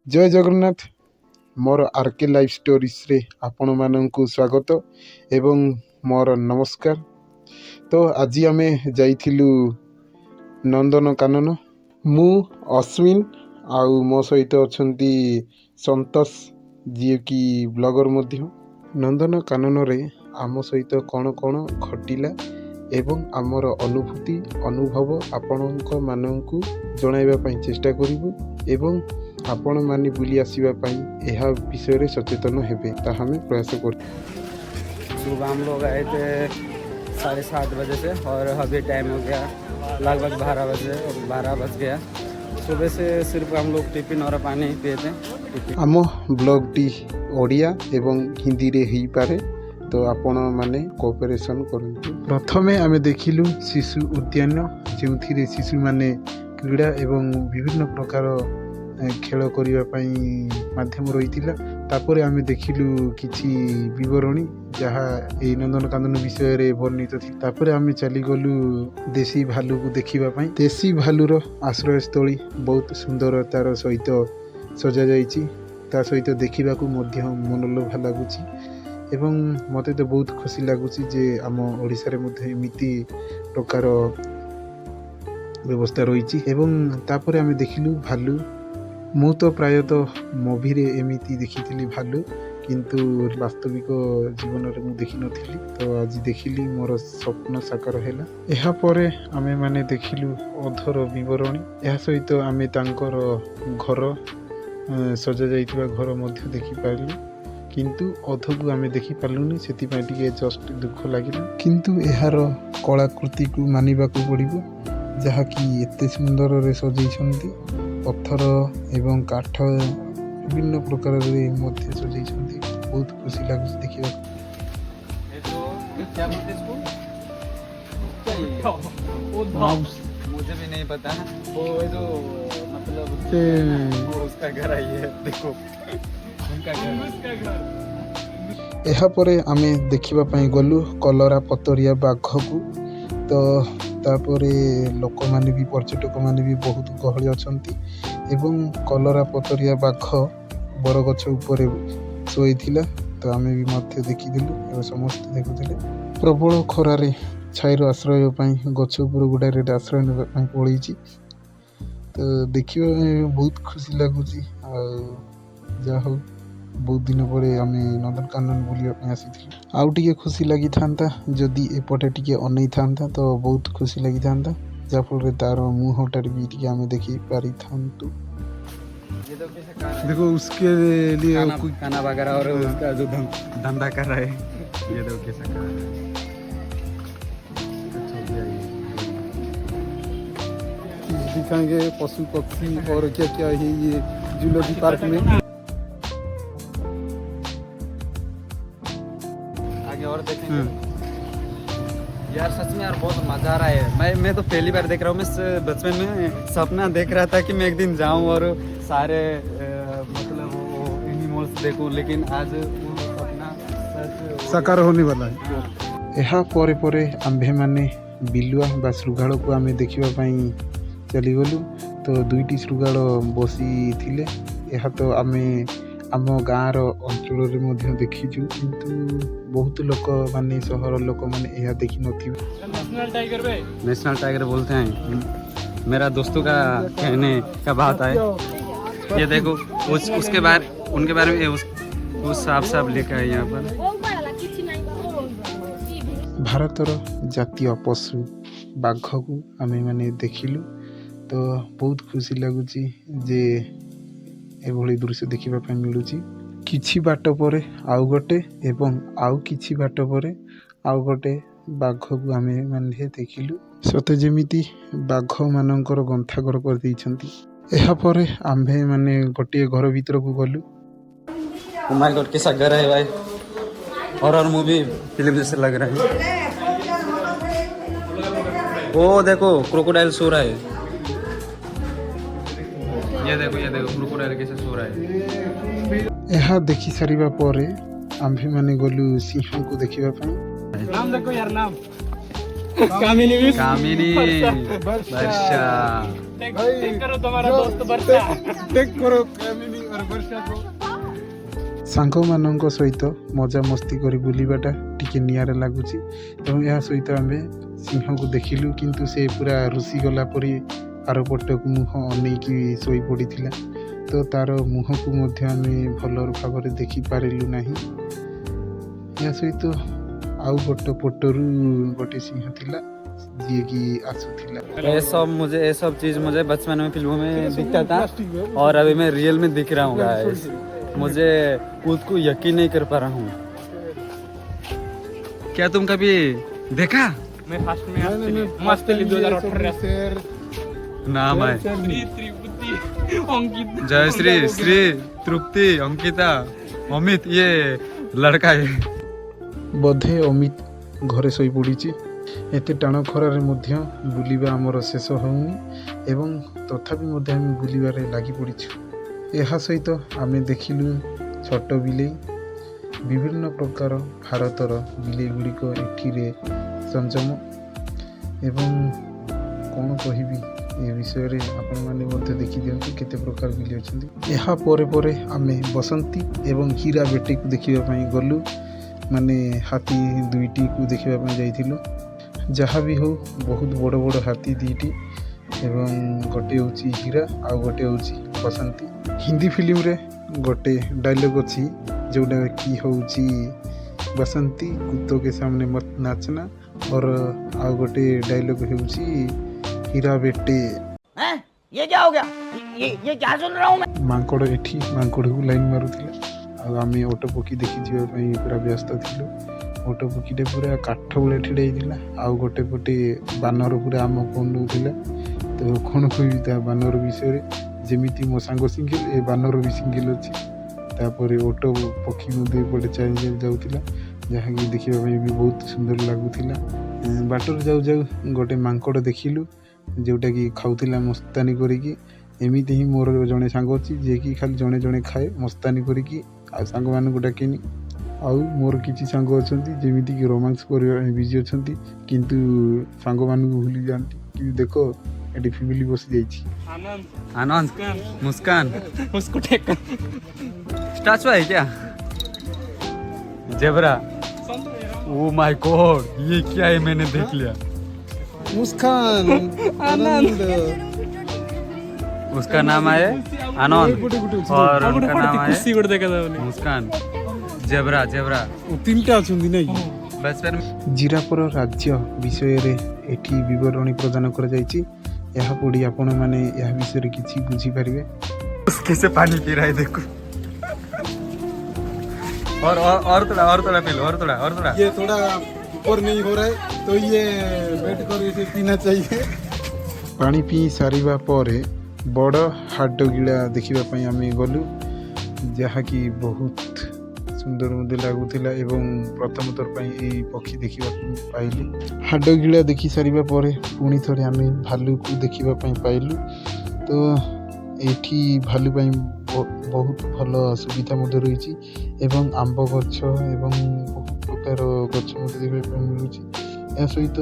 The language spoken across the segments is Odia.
जय जगन्नाथ मोर आरके लाइफ स्टोरीज रे आपण माननकु स्वागत एवं मोर नमस्कार। तो आज आमे जाइथिलु नंदनकानन। मु अश्विन आउ मो सहित अछंती संतोष जी की ब्लॉगर मध्य। नंदनकानन रे आम सहित कौन कौन घटिला एवं आमर अनुभूति अनुभव आपणक माननकु जणाइबा पई चेष्टा करिबु एवं आपण माने बुली आसीबा पई एहा विषय रे सचेतन हेबे ताहा हमें प्रयास कर। सुबह हम लोग आए थे 7:30 बजे से और अभी टाइम हो गया लगभग 12 बजे और 12 बज गया। सुबह से सिर्फ हम लोग टिफिन और पानी पिए थे। आम ब्लॉग टी ओडिया एवं हिंदी रे ही पारे तो आपण माने कोऑपरेशन करंतु। प्रथमे आमे देखिलु शिशु उद्यान जेउथिरे शिशु माने क्रीड़ा एवं विभिन्न प्रकार खेल करिबा पई माध्यम रहितिला। तापर आमे देखिलु किछि विवरणी जहा ए नंदनकानन विषय रे वर्णित थि। तापर आमे चली गलु देसी भालू को देखिबा पई। देसी भालूर आश्रय स्थली बहुत सुंदरतार सहित सजा जाइछि। ता सहित देखिबा को मध्य मनोलोभा लागुछि एवं मते तो बहुत खुशी लागुछि जे आम ओडिसा रे मध्य एमिति प्रकार व्यवस्था रहिछि। एवं तापर आमे देखिलु भालू। मु तो प्रायतः मूवी रे एमिति देखिथिली भालू किंतु वास्तविक जीवन रे मु देखि नथिली। तो आज देखिली मोर स्वप्न साकार हैला। एहा परे आमे माने देखिलु अधर विवरणी। एहा सहित आमे तांकर घर सजा जाइतिबा घर मध्य देखि पाइलु किंतु अधकु आमे देखि पालुनी सेति पई टिके जस्ट दुख लागिला। किंतु एहार कलाकृति को मानिबा को पड़िबो जहा कि एते सुंदर रे सजैछंती। पत्थर एवं काठ विभिन्न प्रकार रे मध्य सजैछंती। बहुत खुशी लागुछ देखिबा। क्या बोलते इसको? मुझे भी नहीं पता। वो जो मतलब वो उसका घर है, देखो उनका घर। एहा परे आमे देखिबा पई गलु कलरा पतरिया बाघ को। तो तापरे लोक माने भी पर्यटक माने भी बहुत गहଳି अछंती एवं कलरा पतरिया बाघ बड़ गछ ऊपर सोईथिला। तो आमे भी मध्य देखिदिलु एवं समस्त देखुथिले। प्रबल खरारे छाईर आश्रय पई गछ ऊपर गुडा रे आश्रय नेबा पई पळीची। तो देखिबा बहुत खुशी लागुची। आ जा हो बहुत दिन परे आमे नंदनकानन बुलिया पई आसीथिलु। आउ टिके खुशी लागि थांता जदि एपटे टिके अनै थांता तो बहुत खुशी लागि थांता जा फल तार मुहटार भी टिके आमे देखि पारि थांतु। देखो उसके लिए खाना वगैरह और उसका जो धंधा कर रहा है ये देखो कैसा कर रहा है। दिखाएंगे पशु पक्षी और क्या क्या है ये जूलॉजी पार्क में। आगे और देखेंगे। यार सच में यार बहुत मजा आ रहा है। मैं तो पहली बार देख रहा हूँ। मैं बचपन में सपना देख रहा था कि मैं एक दिन जाऊं और सारे मतलब वो एनिमल्स देखूं, लेकिन आज वो सपना सच साकार होने वाला है। एहा परे परे आम्भे माने बिलुआ बा श्रृगाल को आमे देखिबा पई चली गलु। तो दुईटी श्रृगाल बसी थिले। एहा तो आमे आम गाँव अंचल रे मध्य देखिछु किंतु बहुत लोक माने शहर लोक माने एहा देखि नथिबे। नेशनल टाइगर बोलते हैं। मेरा दोस्तों का कहने का बात है। ये देखो उसके बारे उनके बारे में वो साफ लिखा है यहाँ पर। भारतर जातीय पशु बाघ को आमे माने देखिलु। तो बहुत खुशी लागुची जे एभली दृश्य देखिबा पई मिलुची। किछि बाट परे आउ गोटे एवं आउ किछि बाट परे आउ गोटे बाघ को आमे माने देखिलु। सते जेमिति बाघ मानकर गंथा घर कर दैछंती। एहा परे आम्भे माने गोटे घर भीतर को गलु। ओ माय गॉड कैसा घर है भाई। हॉरर मूवी फिल्म जैसे लग रहा है। वो देखो क्रोकोडाइल सो रहा है। ये देखो क्रोकोडाइल कैसे सो रहा है। एहा देखि सारिबा परे आम्भे माने गलु सिंह को देखिबा पई। नाम देखो यार नाम कामिनी वर्षा। टेक करो तुम्हारा दोस्त वर्षा। टेक करो कामिनी ସାଙ୍ଗମାନଙ୍କ ସହିତ ମଜାମସ୍ତି କରି ବୁଲିବାଟା ଟିକେ ନିଆରା ଲାଗୁଛି ଏବଂ ଏହା ସହିତ ଆମେ ସିଂହକୁ ଦେଖିଲୁ କିନ୍ତୁ ସେ ପୁରା ରୁଷିଗଲା ପରି ଆର ପଟକୁ ମୁହଁ ଅନେଇକି ଶୋଇପଡ଼ିଥିଲା ତ ତାର ମୁହଁକୁ ମଧ୍ୟ ଆମେ ଭଲ ଭାବରେ ଦେଖିପାରିଲୁ ନାହିଁ। ଏହା ସହିତ ଆଉ ଗୋଟେ ପଟରୁ ଗୋଟେ ସିଂହ ଥିଲା ଯିଏକି ଆସୁଥିଲା। ये सब चीज़ मुझे बचपन में फिल्मों में दिखता था और अभी मैं रियल में दिख रहा हूँ गाइस। मुझे खुद को यकीन नहीं कर पा रहा हूँ। क्या तुम कभी देखा? मैं फर्स्ट में मस्त 2018 नाम है जयश्री, श्री, तृप्ति, अंकिता, अमित, ये लड़का है। ବୋଧେ ଅମିତ ଘରେ ଶୋଇପଡ଼ିଛି। ଏତେ ଟାଣ ଖରାରେ ମଧ୍ୟ ବୁଲିବା ଆମର ଶେଷ ହେଉନି ଏବଂ ତଥାପି ମଧ୍ୟ ଆମେ ବୁଲିବାରେ ଲାଗି ପଡ଼ିଛୁ। ଏହା ସହିତ ଆମେ ଦେଖିଲୁ ଛୋଟ ବିଲେଇ। ବିଭିନ୍ନ ପ୍ରକାର ଭାରତର ବିଲେଇ ଗୁଡ଼ିକ ଏଠିରେ ସଂଯମ ଏବଂ କ'ଣ କହିବି ଏ ବିଷୟରେ ଆପଣମାନେ ମଧ୍ୟ ଦେଖିଦିଅନ୍ତୁ କେତେ ପ୍ରକାର ବିଲେଇ ଅଛନ୍ତି। ଏହା ପରେ ପରେ ଆମେ ବସନ୍ତୀ ଏବଂ ହୀରା ବେଟେକୁ ଦେଖିବା ପାଇଁ ଗଲୁ, ମାନେ ହାତୀ ଦୁଇଟିକୁ ଦେଖିବା ପାଇଁ ଯାଇଥିଲୁ। ଯାହା ବି ହଉ ବହୁତ ବଡ଼ ବଡ଼ ହାତୀ ଦୁଇଟି ଏବଂ ଗୋଟେ ହେଉଛି ହୀରା ଆଉ ଗୋଟେ ହେଉଛି ବସନ୍ତୀ। ହିନ୍ଦୀ ଫିଲ୍ମରେ ଗୋଟେ ଡାଇଲଗ୍ ଅଛି ଯେଉଁଟାକି ହେଉଛି ବସନ୍ତୀ କୁତ୍ତୋ କେ ସାମନେ ମତ ନାଚନା और ଆଉ ଗୋଟେ ଡାଇଲଗ୍ ହେଉଛି ହୀରା ବେଟେ। ये क्या हो गया? ये क्या सुन रहा हूँ मैं? ମାଙ୍କଡ଼ ଏଠି ମାଙ୍କଡ଼କୁ ଲାଇନ୍ ମାରୁଥିଲା ଆଉ ଆମେ ଓଟ ପକ୍ଷୀ ଦେଖି ଯିବା ପାଇଁ ପୁରା ବ୍ୟସ୍ତ ଥିଲୁ। ଓଟ ପକ୍ଷୀଟା ପୁରା କାଠ ଭଳିଆ ଛିଡ଼ା ହେଇଥିଲା ଆଉ ଗୋଟେ ପଟେ ବାନର ପୁରା ଆମକୁ ଅନଉଥିଲା। ତ କ'ଣ କହିବି ତା ବାନର ବିଷୟରେ, ଯେମିତି ମୋ ସାଙ୍ଗ ସିଙ୍ଗଲ ଏ ବାନର ବି ସିଙ୍ଗଲ ଅଛି। ତାପରେ ଓଟ ପକ୍ଷୀ ମଧ୍ୟ ଏପଟେ ଚାଲି ଚାଲି ଯାଉଥିଲା ଯାହାକି ଦେଖିବା ପାଇଁ ବି ବହୁତ ସୁନ୍ଦର ଲାଗୁଥିଲା। ବାଟରେ ଯାଉ ଯାଉ ଗୋଟେ ମାଙ୍କଡ଼ ଦେଖିଲୁ ଯେଉଁଟାକି ଖାଉଥିଲା ମସ୍ତାନି କରିକି। ଏମିତି ହିଁ ମୋର ଜଣେ ସାଙ୍ଗ ଅଛି ଯିଏକି ଖାଲି ଜଣେ ଜଣେ ଖାଏ ମସ୍ତାନି କରିକି ଆଉ ସାଙ୍ଗମାନଙ୍କୁ ଡାକେନି। ଆଉ ମୋର କିଛି ସାଙ୍ଗ ଅଛନ୍ତି ଯେମିତିକି ରୋମାନ୍ସ କରିବା ପାଇଁ ବିଜି ଅଛନ୍ତି କିନ୍ତୁ ସାଙ୍ଗମାନଙ୍କୁ ଭୁଲି ଯାଆନ୍ତି। କିନ୍ତୁ ଦେଖ ଏଠି ଫ୍ୟାମିଲି ବସିଯାଇଛି। आनंद, मुस्कान, उसको टेक स्टैचू है क्या? जेबरा। ओ माय गॉड, ये क्या है? मैंने देख लिया। मुस्कान आनंद उसका नाम है आनंद और उनका नाम है खुशी गोटे देखा था मुस्कान। जेबरा जेबरा ତିନିଟା ଅଛନ୍ତି ନାଇଁ କି? बचपन में ଜିରାଫର ରାଜ୍ୟ ବିଷୟରେ ଏଠି ବିବରଣୀ ପ୍ରଦାନ କରାଯାଇଛି। ଏହା ପଢ଼ି ଆପଣମାନେ ଏହା ବିଷୟରେ କିଛି ବୁଝିପାରିବେ। कैसे पानी पी रहा है देखो। और थोड़ा पी लो, और थोड़ा। ये थोड़ा ऊपर नहीं हो रहा है तो ये वेट कर इसे पीना चाहिए। ପାଣି ପିଇ ସାରିବା ପରେ ବଡ଼ ହାଡ଼ଗିଳା ଦେଖିବା ପାଇଁ ଆମେ ଗଲୁ ଯାହାକି ବହୁତ ସୁନ୍ଦର ମଧ୍ୟ ଲାଗୁଥିଲା ଏବଂ ପ୍ରଥମ ଥର ପାଇଁ ଏହି ପକ୍ଷୀ ଦେଖିବାକୁ ପାଇଲି। ହାଡ଼ଗିଳା ଦେଖି ସାରିବା ପରେ ପୁଣି ଥରେ ଆମେ ଭାଲୁକୁ ଦେଖିବା ପାଇଁ ପାଇଲୁ। ତ ଏଠି ଭାଲୁ ପାଇଁ ବହୁତ ଭଲ ସୁବିଧା ମଧ୍ୟ ରହିଛି ଏବଂ ଆମ୍ବ ଗଛ ଏବଂ ବହୁତ ପ୍ରକାର ଗଛ ମଧ୍ୟ ଦେଖିବା ପାଇଁ ମିଳୁଛି। ଏହା ସହିତ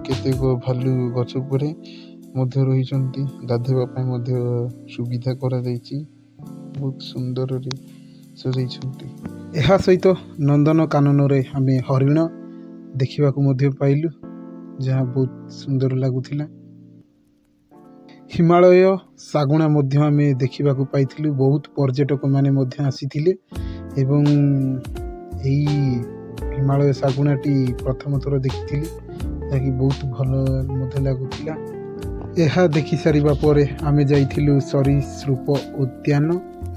କେତେକ ଭାଲୁ ଗଛ ଉପରେ ମଧ୍ୟ ରହିଛନ୍ତି, ଗାଧୋଇବା ପାଇଁ ମଧ୍ୟ ସୁବିଧା କରାଯାଇଛି, ବହୁତ ସୁନ୍ଦରରେ ସଜାଇଛନ୍ତି। ଏହା ସହିତ ନନ୍ଦନକାନନରେ ଆମେ ହରିଣ ଦେଖିବାକୁ ମଧ୍ୟ ପାଇଲୁ ଯାହା ବହୁତ ସୁନ୍ଦର ଲାଗୁଥିଲା। ହିମାଳୟ ଶାଗୁଣା ମଧ୍ୟ ଆମେ ଦେଖିବାକୁ ପାଇଥିଲୁ। ବହୁତ ପର୍ଯ୍ୟଟକମାନେ ମଧ୍ୟ ଆସିଥିଲେ ଏବଂ ଏହି ହିମାଳୟ ଶାଗୁଣାଟି ପ୍ରଥମ ଥର ଦେଖିଥିଲି ଯାହାକି ବହୁତ ଭଲ ମଧ୍ୟ ଲାଗୁଥିଲା। ଏହା ଦେଖି ସାରିବା ପରେ ଆମେ ଯାଇଥିଲୁ ସରୀସୃପ ଉଦ୍ୟାନ।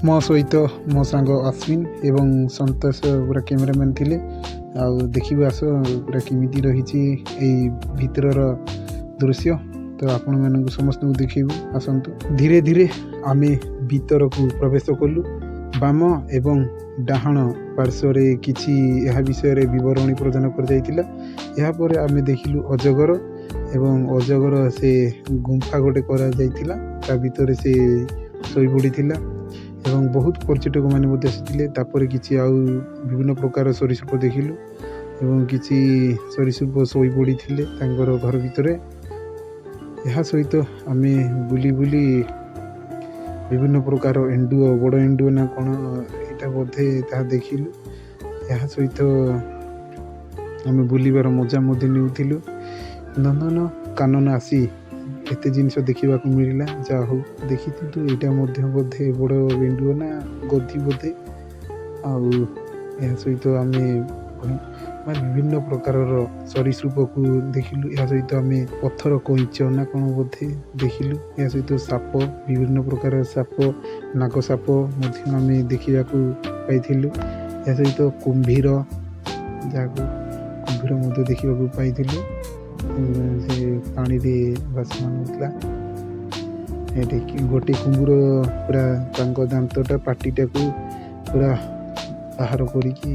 ମୋ ସହିତ ମୋ ସାଙ୍ଗ ଅଶ୍ୱିନ ଏବଂ ସନ୍ତୋଷ ପୁରା କ୍ୟାମେରାମ୍ୟାନ୍ ଥିଲେ। ଆଉ ଦେଖିବୁ ଆସ ପୁରା କେମିତି ରହିଛି ଏଇ ଭିତରର ଦୃଶ୍ୟ, ତ ଆପଣମାନଙ୍କୁ ସମସ୍ତଙ୍କୁ ଦେଖେଇବୁ, ଆସନ୍ତୁ। ଧୀରେ ଧୀରେ ଆମେ ଭିତରକୁ ପ୍ରବେଶ କଲୁ। ବାମ ଏବଂ ଡାହାଣ ପାର୍ଶ୍ୱରେ କିଛି ଏହା ବିଷୟରେ ବିବରଣୀ ପ୍ରଦାନ କରାଯାଇଥିଲା। ଏହାପରେ ଆମେ ଦେଖିଲୁ ଅଜଗର ଏବଂ ଅଜଗର ସେ ଗୁମ୍ଫା ଗୋଟେ କରାଯାଇଥିଲା, ତା ଭିତରେ ସେ ଶୋଇପଡ଼ିଥିଲା ଏବଂ ବହୁତ ପର୍ଯ୍ୟଟକମାନେ ମଧ୍ୟ ଆସିଥିଲେ। ତାପରେ କିଛି ଆଉ ବିଭିନ୍ନ ପ୍ରକାର ସରୀସୃପ ଦେଖିଲୁ ଏବଂ କିଛି ସରୀସୃପ ଶୋଇପଡ଼ିଥିଲେ ତାଙ୍କର ଘର ଭିତରେ। ଏହା ସହିତ ଆମେ ବୁଲି ବୁଲି ବିଭିନ୍ନ ପ୍ରକାର ଏଣ୍ଡୁଅ ବଡ଼ ଏଣ୍ଡୁଅ ନା କ'ଣ ଏଇଟା ବୋଧେ ତାହା ଦେଖିଲୁ। ଏହା ସହିତ ଆମେ ବୁଲିବାର ମଜା ମଧ୍ୟ ନେଉଥିଲୁ। ନନ୍ଦନକାନନ ଆସି ଏତେ ଜିନିଷ ଦେଖିବାକୁ ମିଳିଲା। ଯାହା ହଉ ଦେଖିଥିଲୁ, ଏଇଟା ମଧ୍ୟ ବୋଧେ ବଡ଼ ଏଣ୍ଡୁଅ ନା ଗଧି ବୋଧେ। ଆଉ ଏହା ସହିତ ଆମେ ବିଭିନ୍ନ ପ୍ରକାରର ସରୀସୃପକୁ ଦେଖିଲୁ। ଏହା ସହିତ ଆମେ ପଥର କଇଁଚ ନା କ'ଣ ବୋଧେ ଦେଖିଲୁ। ଏହା ସହିତ ସାପ, ବିଭିନ୍ନ ପ୍ରକାର ସାପ, ନାଗ ସାପ ମଧ୍ୟ ଆମେ ଦେଖିବାକୁ ପାଇଥିଲୁ। ଏହା ସହିତ କୁମ୍ଭୀର, ଯାହାକୁ କୁମ୍ଭୀର ମଧ୍ୟ ଦେଖିବାକୁ ପାଇଥିଲୁ। ସେ ପାଣିରେ ଭାସମାନ ହେଉଥିଲା। ଏଠି ଗୋଟେ କୁମ୍ଭୀର ପୁରା ତାଙ୍କ ଦାନ୍ତଟା ପାଟିଟାକୁ ପୁରା ବାହାର କରିକି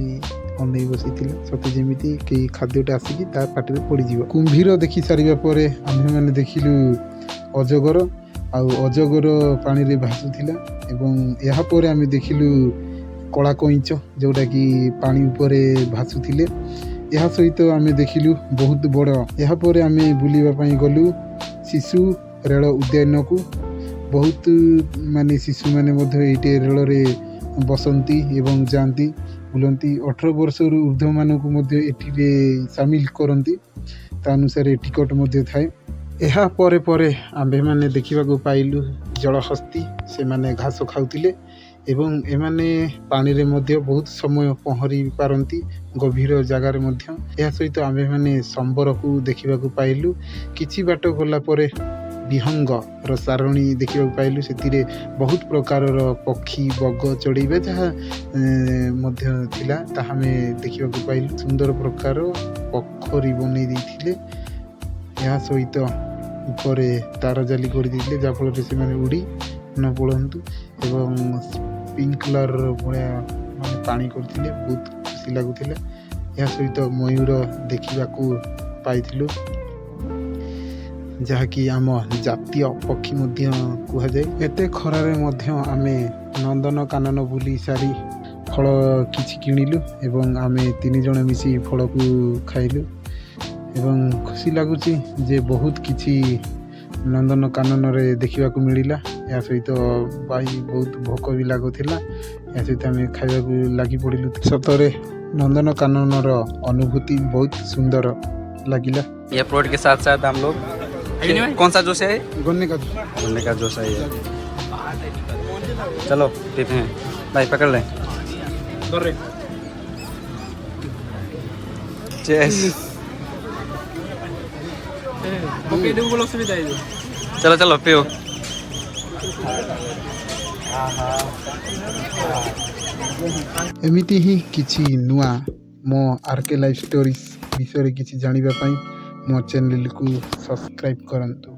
ଅନେଇ ବସିଥିଲା, ସତେ ଯେମିତି କେହି ଖାଦ୍ୟଟା ଆସିକି ତା ପାଟିରେ ପଡ଼ିଯିବ। କୁମ୍ଭୀର ଦେଖି ସାରିବା ପରେ ଆମ୍ଭେମାନେ ଦେଖିଲୁ ଅଜଗର। ଆଉ ଅଜଗର ପାଣିରେ ଭାସୁଥିଲା। ଏବଂ ଏହାପରେ ଆମେ ଦେଖିଲୁ କଳା କଇଁଚ, ଯେଉଁଟାକି ପାଣି ଉପରେ ଭାସୁଥିଲେ। ଏହା ସହିତ ଆମେ ଦେଖିଲୁ ବହୁତ ବଡ଼। ଏହାପରେ ଆମେ ବୁଲିବା ପାଇଁ ଗଲୁ ଶିଶୁ ରେଳ ଉଦ୍ୟାନକୁ। ବହୁତ ଶିଶୁମାନେ ମଧ୍ୟ ଏଇଠି ରେଳରେ ବସନ୍ତି ଏବଂ ଯାଆନ୍ତି, ବୁଲନ୍ତି। 18 ବର୍ଷରୁ ଉର୍ଦ୍ଧ୍ୱମାନଙ୍କୁ ମଧ୍ୟ ଏଠିରେ ସାମିଲ କରନ୍ତି। ତା ଅନୁସାରେ ଟିକଟ ମଧ୍ୟ ଥାଏ। ଏହା ପରେ ପରେ ଆମ୍ଭେମାନେ ଦେଖିବାକୁ ପାଇଲୁ ଜଳହସ୍ତୀ। ସେମାନେ ଘାସ ଖାଉଥିଲେ ଏବଂ ଏମାନେ ପାଣିରେ ମଧ୍ୟ ବହୁତ ସମୟ ପହଁରି ପାରନ୍ତି, ଗଭୀର ଜାଗାରେ ମଧ୍ୟ। ଏହା ସହିତ ଆମ୍ଭେମାନେ ସମ୍ବରକୁ ଦେଖିବାକୁ ପାଇଲୁ। କିଛି ବାଟ ଗଲା ପରେ ବିହଙ୍ଗର ସାରଣୀ ଦେଖିବାକୁ ପାଇଲୁ। ସେଥିରେ ବହୁତ ପ୍ରକାରର ପକ୍ଷୀ, ବଗ ଚଢ଼େଇବା ଯାହା ମଧ୍ୟ ଥିଲା, ତାହା ଆମେ ଦେଖିବାକୁ ପାଇଲୁ। ସୁନ୍ଦର ପ୍ରକାର ପୋଖରୀ ବନେଇ ଦେଇଥିଲେ। ଏହା ସହିତ ଉପରେ ତାର ଜାଲି କରିଦେଇଥିଲେ, ଯାହାଫଳରେ ସେମାନେ ଉଡ଼ି ନ ପଡ଼ନ୍ତୁ। ଏବଂ ସ୍ପ୍ରିଙ୍କଲର ଭଳିଆ ପାଣି କରୁଥିଲେ, ବହୁତ ଖୁସି ଲାଗୁଥିଲା। ଏହା ସହିତ ମୟୂର ଦେଖିବାକୁ ପାଇଥିଲୁ, ଯାହାକି ଆମ ଜାତୀୟ ପକ୍ଷୀ ମଧ୍ୟ କୁହାଯାଏ। ଏତେ ଖରାରେ ମଧ୍ୟ ଆମେ ନନ୍ଦନକାନନ ବୁଲି ସାରି ଫଳ କିଛି କିଣିଲୁ ଏବଂ ଆମେ 3 ଜଣ ମିଶି ଫଳକୁ ଖାଇଲୁ। ଏବଂ ଖୁସି ଲାଗୁଛି ଯେ ବହୁତ କିଛି ନନ୍ଦନକାନନରେ ଦେଖିବାକୁ ମିଳିଲା। ଏହା ସହିତ ବହୁତ ଭୋକ ବି ଲାଗୁଥିଲା। ଏହା ସହିତ ଆମେ ଖାଇବାକୁ ଲାଗି ପଡ଼ିଲୁ। ସତରେ ନନ୍ଦନକାନନର ଅନୁଭୂତି ବହୁତ ସୁନ୍ଦର ଲାଗିଲା। ये प्रोड के साथ साथ हम लोग कौन सा जूस है? गन्ने का गन्ने का जूस है ये। चलो पीते हैं भाई, पकड़ लें। चेस। चलो चलो पियो। ଏମିତି ହିଁ କିଛି ନୂଆ ମୋ RK ଲାଇଫ୍ ଷ୍ଟୋରିଜ୍ ବିଷୟରେ କିଛି ଜାଣିବା ପାଇଁ ମୋ ଚ୍ୟାନେଲକୁ ସବସ୍କ୍ରାଇବ୍ କରନ୍ତୁ।